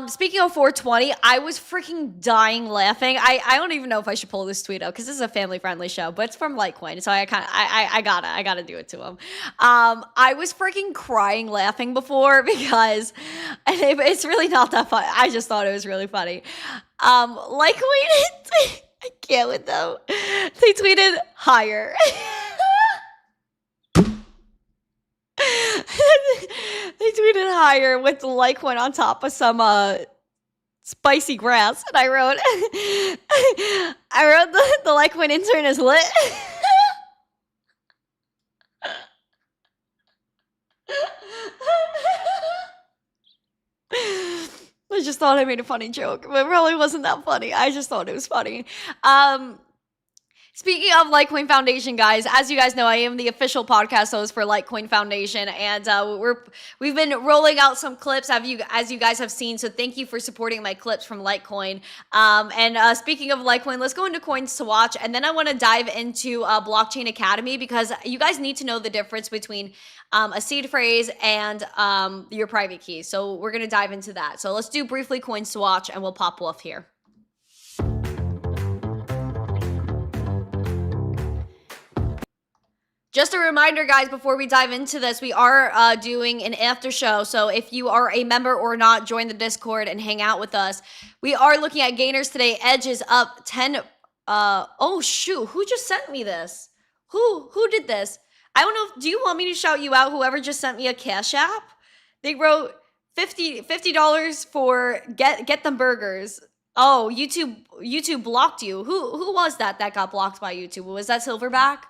Speaker 2: Speaking of 420, I was freaking dying laughing. I don't even know if I should pull this tweet out because this is a family-friendly show, but it's from Litecoin, so I gotta do it to him. I was freaking crying laughing before because it's really not that funny. I just thought it was really funny. Litecoin, I can't with them. They tweeted higher. They tweeted higher with the Litecoin on top of some spicy grass, and I wrote the Litecoin intern is lit. I just thought I made a funny joke, but it probably wasn't that funny. I just thought it was funny. Speaking of Litecoin Foundation, guys, as you guys know, I am the official podcast host for Litecoin Foundation, and we've been rolling out some clips as you guys have seen. So thank you for supporting my clips from Litecoin. And speaking of Litecoin, let's go into coins to watch, and then I want to dive into Blockchain Academy because you guys need to know the difference between a seed phrase and your private key. So we're gonna dive into that. So let's do briefly coins to watch, and we'll pop off here. Just a reminder, guys, before we dive into this, we are doing an after show. So if you are a member or not, join the Discord and hang out with us. We are looking at gainers today. Edge is up 10. Oh, shoot. Who just sent me this? Who did this? I don't know. Do you want me to shout you out, whoever just sent me a Cash App? They wrote $50 for get them burgers. Oh, YouTube blocked you. Who was that got blocked by YouTube? Was that Silverback?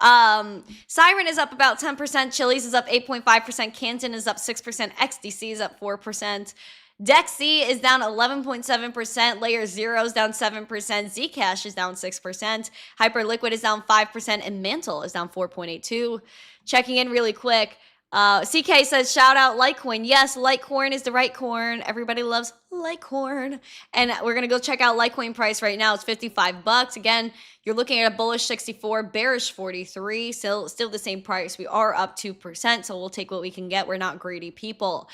Speaker 2: Siren is up about 10%, Chili's is up 8.5%, Canton is up 6%, XDC is up 4%, DexC is down 11.7%, Layer 0 is down 7%, Zcash is down 6%, Hyperliquid is down 5%, and Mantle is down 4.82%. Checking in really quick, CK says, shout out Litecoin. Yes, Litecoin is the right corn. Everybody loves Litecoin. And we're going to go check out Litecoin price right now. It's $55. Again, you're looking at a bullish 64, bearish 43. Still the same price. We are up 2%, so we'll take what we can get. We're not greedy people.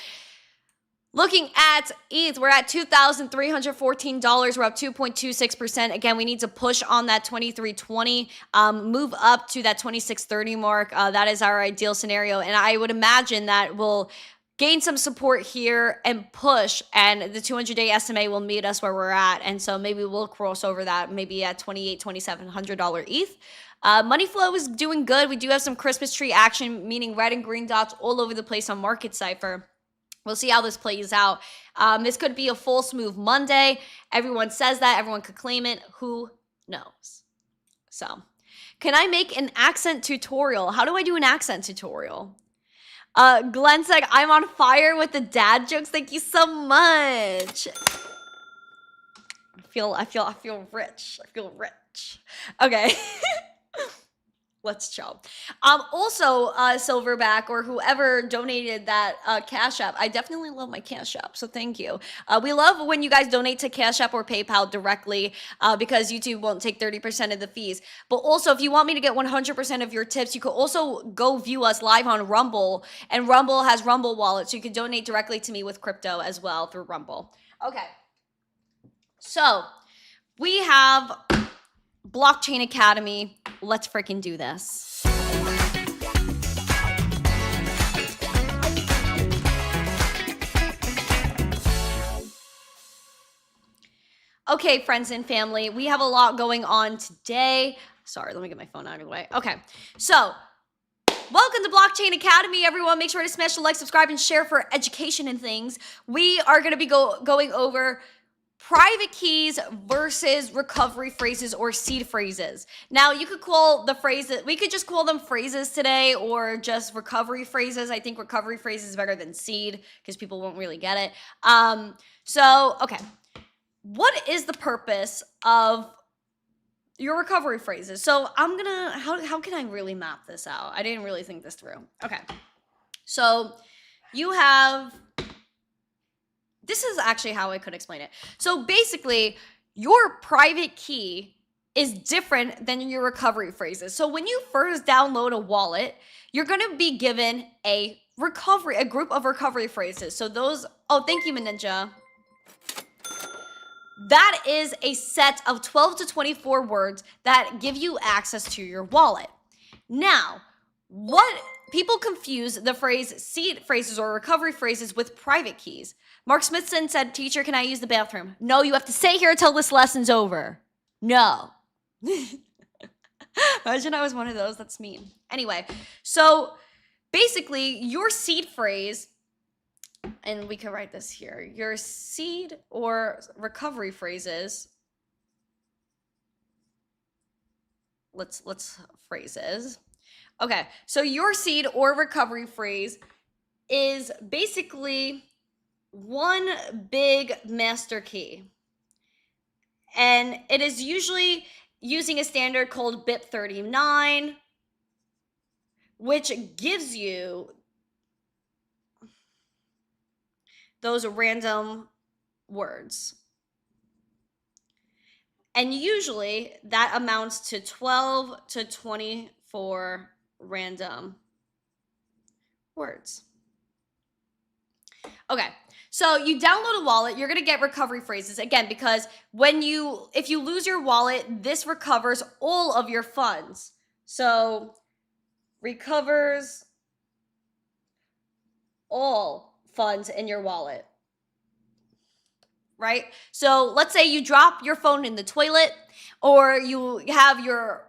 Speaker 2: Looking at ETH, we're at $2,314. We're up 2.26%. Again, we need to push on that 2320, move up to that 2630 mark. That is our ideal scenario. And I would imagine that we'll gain some support here and push, and the 200-day SMA will meet us where we're at. And so maybe we'll cross over that, maybe at $2,700 ETH. Money flow is doing good. We do have some Christmas tree action, meaning red and green dots all over the place on Market Cipher. We'll see how this plays out. This could be a false move Monday. Everyone says that. Everyone could claim it. Who knows? So, can I make an accent tutorial? How do I do an accent tutorial? Glenn said, I'm on fire with the dad jokes. Thank you so much. I feel rich. I feel rich. Okay. Let's chill. Also, Silverback or whoever donated that Cash App, I definitely love my Cash App, so thank you. We love when you guys donate to Cash App or PayPal directly because YouTube won't take 30% of the fees. But also, if you want me to get 100% of your tips, you could also go view us live on Rumble, and Rumble has Rumble Wallet, so you can donate directly to me with crypto as well through Rumble. Okay. So, we have Blockchain Academy. Let's freaking do this. Okay, friends and family, we have a lot going on today. Sorry, let me get my phone out of the way. Okay, so welcome to Blockchain Academy, everyone. Make sure to smash the like, subscribe, and share for education and things. We are going to be going over private keys versus recovery phrases or seed phrases. Now, you could call the phrases, we could just call them phrases today or just recovery phrases. I think recovery phrases is better than seed because people won't really get it. Okay. What is the purpose of your recovery phrases? So I'm gonna, how can I really map this out? I didn't really think this through. Okay. So you have, this is actually how I could explain it. So basically, your private key is different than your recovery phrases. So when you first download a wallet, you're gonna be given a group of recovery phrases. So those, oh, thank you, Maninja. That is a set of 12 to 24 words that give you access to your wallet. Now, what people confuse the phrase seed phrases or recovery phrases with private keys. Mark Smithson said, teacher, can I use the bathroom? No, you have to stay here until this lesson's over. No. Imagine I was one of those. That's mean. Anyway, so basically your seed phrase, and we can write this here, your seed or recovery phrases, let's phrases. Okay, so your seed or recovery phrase is basically one big master key. And it is usually using a standard called BIP39, which gives you those random words. And usually that amounts to 12 to 24 random words. Okay, so you download a wallet, you're gonna get recovery phrases again, because if you lose your wallet, this recovers all of your funds. So recovers all funds in your wallet, right? So let's say you drop your phone in the toilet, or you have your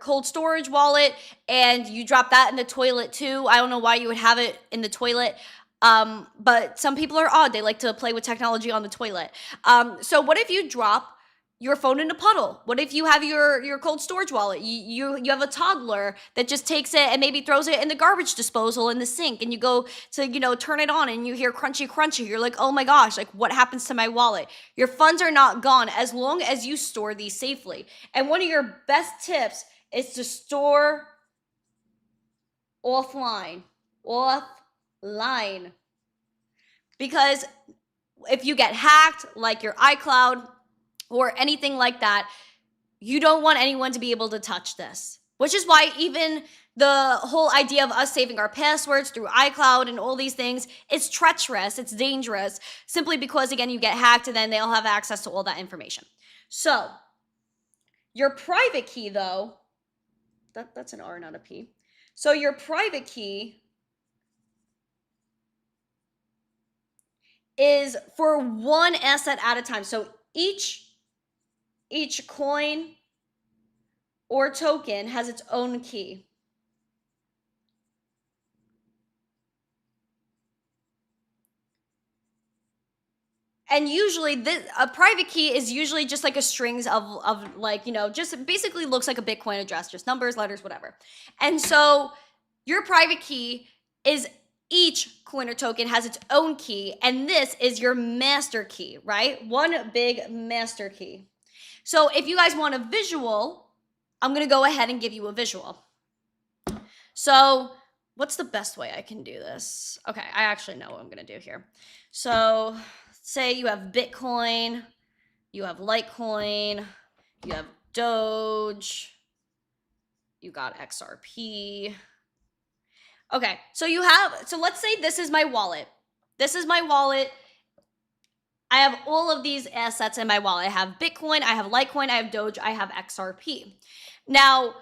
Speaker 2: cold storage wallet and you drop that in the toilet too. I don't know why you would have it in the toilet. But some people are odd. They like to play with technology on the toilet. So what if you drop your phone in a puddle? What if you have your cold storage wallet? You have a toddler that just takes it and maybe throws it in the garbage disposal in the sink, and you go to, turn it on and you hear crunchy, crunchy. You're like, oh my gosh, like what happens to my wallet? Your funds are not gone as long as you store these safely. And one of your best tips is to store offline. Because if you get hacked, like your iCloud or anything like that, you don't want anyone to be able to touch this. Which is why even the whole idea of us saving our passwords through iCloud and all these things, it's treacherous, it's dangerous, simply because, again, you get hacked and then they'll have access to all that information. So, your private key, though, that's an R, not a P. So your private key is for one asset at a time. So each coin or token has its own key. And usually a private key is usually just like a strings of like, just basically looks like a Bitcoin address, just numbers, letters, whatever. And so your private key is each coin or token has its own key, and this is your master key, right? One big master key. So if you guys want a visual, I'm going to go ahead and give you a visual. So what's the best way I can do this? Okay, I actually know what I'm going to do here. So say you have Bitcoin, you have Litecoin, you have Doge, you got XRP. Okay, so let's say this is my wallet. This is my wallet. I have all of these assets in my wallet. I have Bitcoin, I have Litecoin, I have Doge, I have XRP. Now,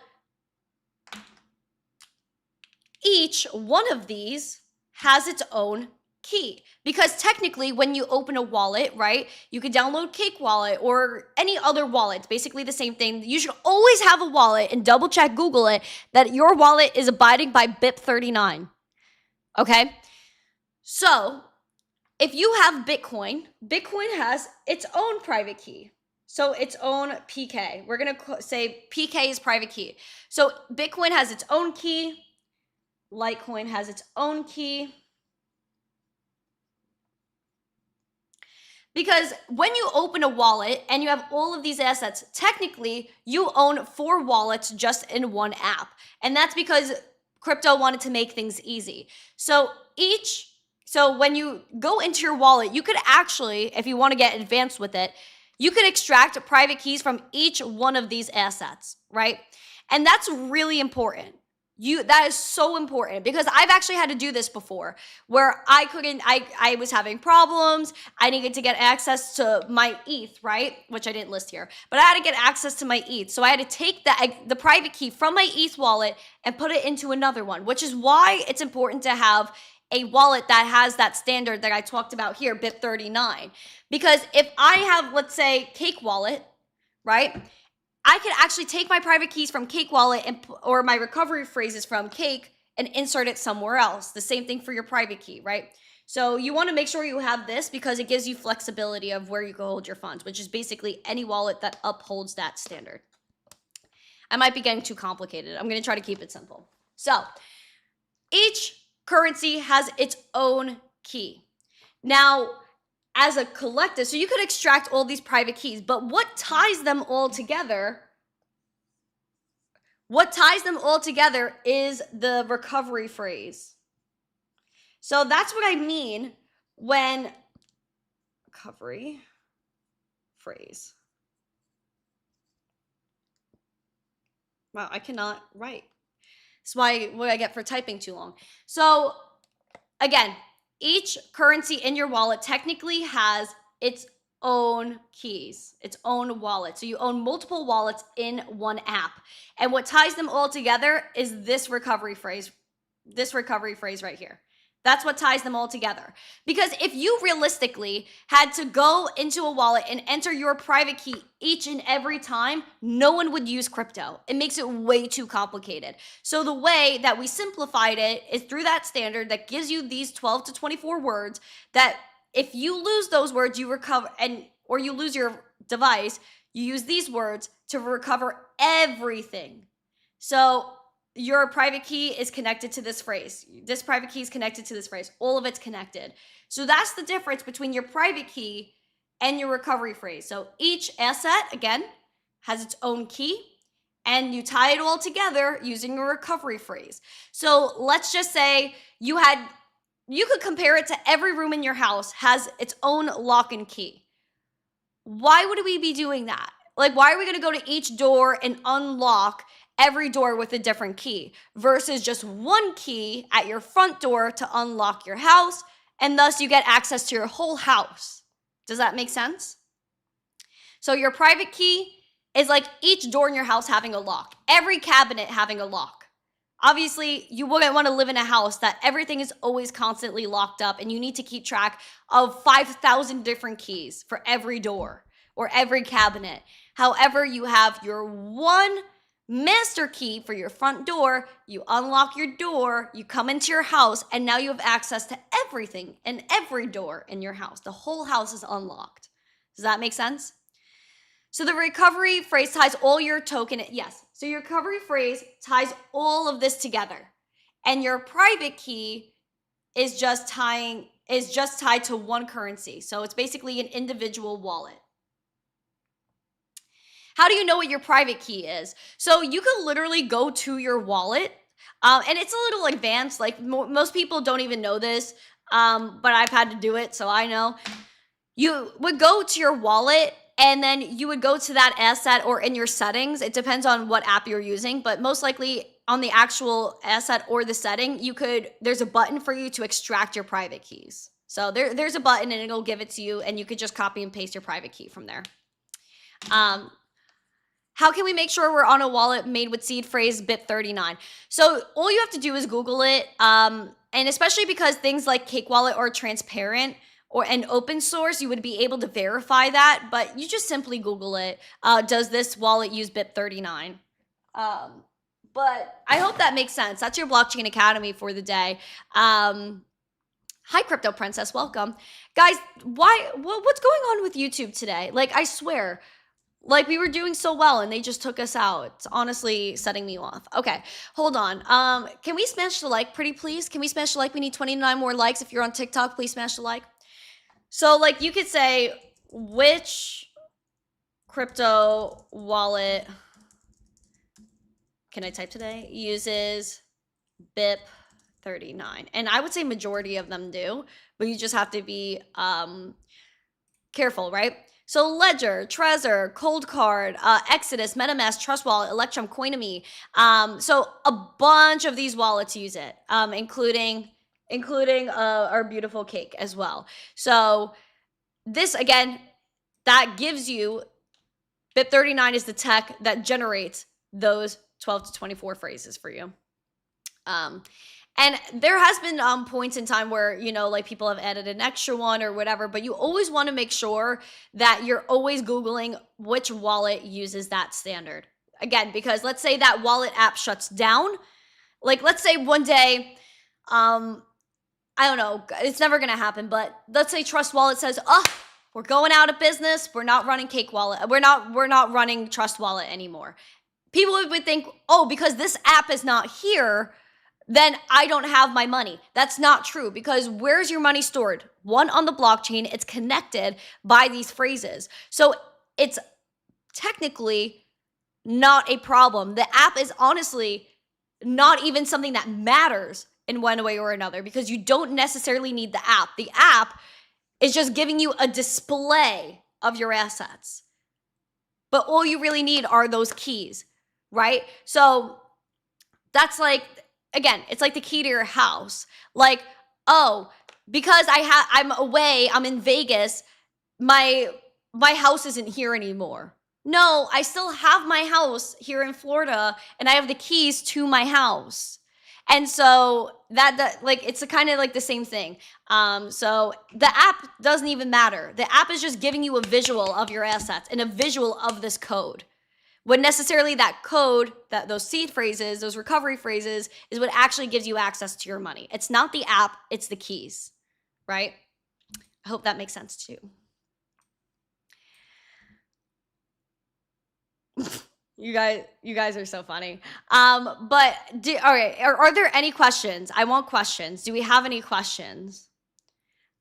Speaker 2: each one of these has its own key, because technically when you open a wallet, right, you could download Cake Wallet or any other wallet. It's basically the same thing. You should always have a wallet and double check, Google it, that your wallet is abiding by BIP 39. Okay? So if you have Bitcoin, Bitcoin has its own private key. So its own PK. We're going to say PK is private key. So Bitcoin has its own key. Litecoin has its own key. Because when you open a wallet and you have all of these assets, technically you own 4 wallets just in one app. And that's because crypto wanted to make things easy. So when you go into your wallet, you could actually, if you want to get advanced with it, you could extract private keys from each one of these assets, right? And that's really important. That is so important, because I've actually had to do this before where I was having problems. I needed to get access to my ETH, right? Which I didn't list here, but I had to get access to my ETH. So I had to take the private key from my ETH wallet and put it into another one, which is why it's important to have a wallet that has that standard that I talked about here, BIP 39. Because if I have, let's say, Cake Wallet, right? I could actually take my private keys from Cake Wallet or my recovery phrases from Cake and insert it somewhere else. The same thing for your private key, right? So you want to make sure you have this, because it gives you flexibility of where you can hold your funds, which is basically any wallet that upholds that standard. I might be getting too complicated. I'm going to try to keep it simple. So each currency has its own key. Now, as a collective, so you could extract all these private keys, but what ties them all together is the recovery phrase. So that's what I mean when recovery phrase. Wow, I cannot write. That's what I get for typing too long. So again, each currency in your wallet technically has its own keys, its own wallet. So you own multiple wallets in one app. And what ties them all together is this recovery phrase right here. That's what ties them all together. Because if you realistically had to go into a wallet and enter your private key each and every time, no one would use crypto. It makes it way too complicated. So the way that we simplified it is through that standard that gives you these 12 to 24 words that if you lose those words, you recover, or you lose your device, you use these words to recover everything. So your private key is connected to this phrase. This private key is connected to this phrase. All of it's connected. So that's the difference between your private key and your recovery phrase. So each asset, again, has its own key, and you tie it all together using a recovery phrase. So let's just say you could compare it to every room in your house has its own lock and key. Why would we be doing that? Like, why are we going to go to each door and unlock every door with a different key versus just one key at your front door to unlock your house, and thus you get access to your whole house? Does that make sense? So your private key is like each door in your house having a lock, every cabinet having a lock. Obviously, you wouldn't want to live in a house that everything is always constantly locked up and you need to keep track of 5,000 different keys for every door or every cabinet. However, you have your one master key for your front door, you unlock your door, you come into your house, and now you have access to everything and every door in your house. The whole house is unlocked. Does that make sense? So the recovery phrase ties all your token, yes. So your recovery phrase ties all of this together. and your private key is just tied to one currency. So it's basically an individual wallet. How do you know what your private key is? So you can literally go to your wallet, and it's a little advanced. Like most people don't even know this, but I've had to do it, so I know. You would go to your wallet, and then you would go to that asset, or in your settings. It depends on what app you're using, but most likely on the actual asset or the setting, there's a button for you to extract your private keys. So there's a button, and it'll give it to you, and you could just copy and paste your private key from there. How can we make sure we're on a wallet made with seed phrase BIP39? So all you have to do is Google it, and especially because things like Cake Wallet are transparent and open source, you would be able to verify that, but you just simply Google it. Does this wallet use BIP39? But I hope that makes sense. That's your Blockchain Academy for the day. Hi, Crypto Princess. Welcome. Guys, what's going on with YouTube today? Like, I swear, like we were doing so well and they just took us out. It's honestly setting me off. Okay, hold on. Can we smash the like, pretty please? Can we smash the like? We need 29 more likes. If you're on TikTok, please smash the like. So, like, you could say, which crypto wallet, can I type today, uses BIP39? And I would say majority of them do, but you just have to be careful, right? So Ledger, Trezor, Cold Card, Exodus, MetaMask, Trust Wallet, Electrum, Coinomi. So a bunch of these wallets use it, including our beautiful Cake as well. So this, again, that gives you, BIP39 is the tech that generates those 12 to 24 phrases for you. And there has been points in time where, you know, like people have added an extra one or whatever, but you always want to make sure that you're always Googling which wallet uses that standard. Again, because let's say that wallet app shuts down. Like, let's say one day, I don't know, it's never going to happen, but let's say Trust Wallet says, oh, we're going out of business. We're not running Cake Wallet. We're not running Trust Wallet anymore. People would think, oh, because this app is not here, then I don't have my money. That's not true, because where's your money stored? One, on the blockchain. It's connected by these phrases. So it's technically not a problem. The app is honestly not even something that matters in one way or another, because you don't necessarily need the app. The app is just giving you a display of your assets. But all you really need are those keys, right? So that's like, again, it's like the key to your house. Like, oh, because I'm away, I'm in Vegas, my house isn't here anymore. No, I still have my house here in Florida, and I have the keys to my house. And so that like, it's kind of like the same thing. So the app doesn't even matter. The app is just giving you a visual of your assets and a visual of this code. When necessarily that code, those seed phrases, those recovery phrases, is what actually gives you access to your money. It's not the app, it's the keys, right? I hope that makes sense too. You guys are so funny. All right, are there any questions? I want questions. Do we have any questions?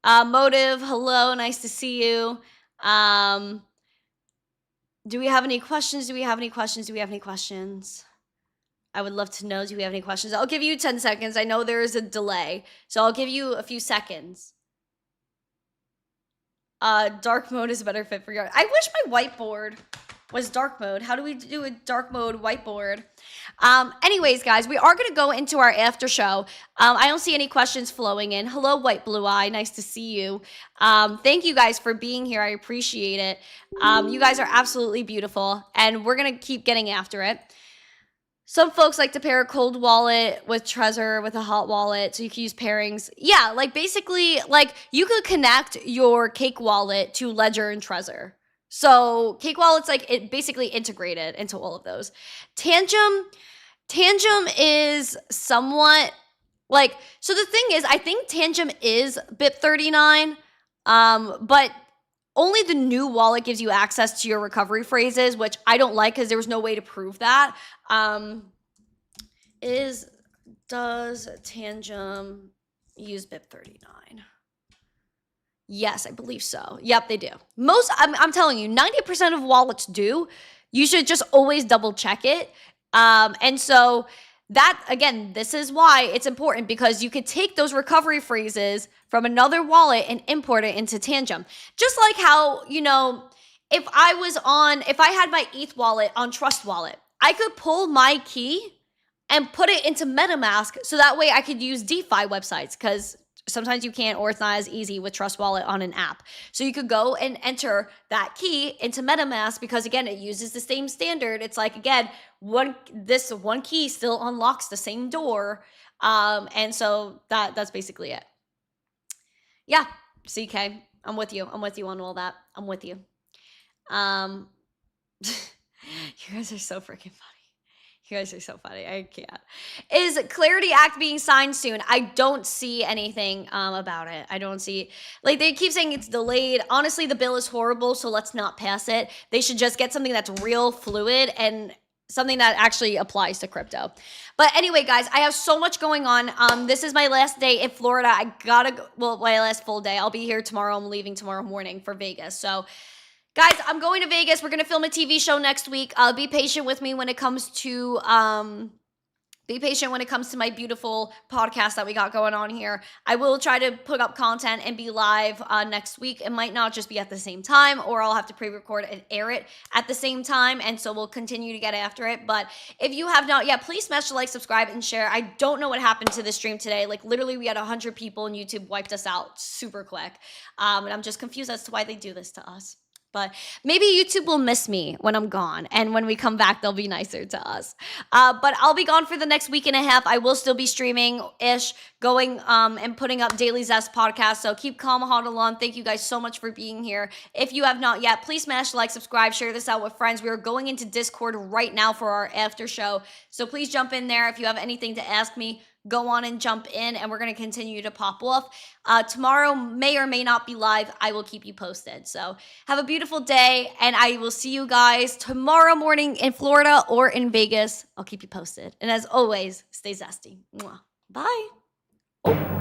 Speaker 2: Motive, hello, nice to see you. Do we have any questions? Do we have any questions? Do we have any questions? I would love to know, do we have any questions? I'll give you 10 seconds. I know there is a delay, so I'll give you a few seconds. Dark mode is a better fit for your... I wish my whiteboard was dark mode. How do we do a dark mode whiteboard? Anyways, guys, we are going to go into our after show. I don't see any questions flowing in. Hello, White Blue Eye. Nice to see you. Thank you guys for being here. I appreciate it. You guys are absolutely beautiful, and we're going to keep getting after it. Some folks like to pair a cold wallet with Trezor with a hot wallet, so you can use pairings. Yeah, like basically, like you could connect your Cake wallet to Ledger and Trezor. So Cake Wallet's like it basically integrated into all of those. Tangem is somewhat like, so the thing is, I think Tangem is BIP39, but only the new wallet gives you access to your recovery phrases, which I don't like because there was no way to prove that. Is Does Tangem use BIP39? Yes, I believe so. Yep, they do. I'm telling you, 90% of wallets do. You should just always double check it. And so that, again, this is why it's important, because you could take those recovery phrases from another wallet and import it into Tangem. Just like how, you know, if I had my ETH wallet on Trust Wallet, I could pull my key and put it into MetaMask, so that way I could use DeFi websites, because sometimes you can't, or it's not as easy with Trust Wallet on an app. So you could go and enter that key into MetaMask, because again, it uses the same standard. It's like, again, this one key still unlocks the same door. And so that's basically it. Yeah, CK, I'm with you. I'm with you on all that. I'm with you. You guys are so freaking funny. You guys are so funny. I can't. Is Clarity Act being signed soon? I don't see anything about it. I don't see, like, they keep saying it's delayed. Honestly, the bill is horrible, so let's not pass it. They should just get something that's real fluid and something that actually applies to crypto. But anyway, guys, I have so much going on. This is my last day in Florida. I gotta go, well, my last full day. I'll be here tomorrow. I'm leaving tomorrow morning for Vegas. So guys, I'm going to Vegas. We're going to film a TV show next week. Be patient with me when it comes to my beautiful podcast that we got going on here. I will try to put up content and be live next week. It might not just be at the same time, or I'll have to pre-record and air it at the same time, and so we'll continue to get after it. But if you have not yet, please smash the like, subscribe, and share. I don't know what happened to this stream today. Like, literally, we had 100 people, and YouTube wiped us out super quick. And I'm just confused as to why they do this to us. But maybe YouTube will miss me when I'm gone, and when we come back, they'll be nicer to us. But I'll be gone for the next week and a half. I will still be streaming-ish, going and putting up Daily Zest podcast. So keep calm, huddle on. Thank you guys so much for being here. If you have not yet, please smash like, subscribe, share this out with friends. We are going into Discord right now for our after show. So please jump in there. If you have anything to ask me, go on and jump in, and we're going to continue to pop off. Tomorrow may or may not be live. I will keep you posted. So have a beautiful day, and I will see you guys tomorrow morning in Florida or in Vegas. I'll keep you posted. And as always, stay zesty. Mwah. Bye. Oh.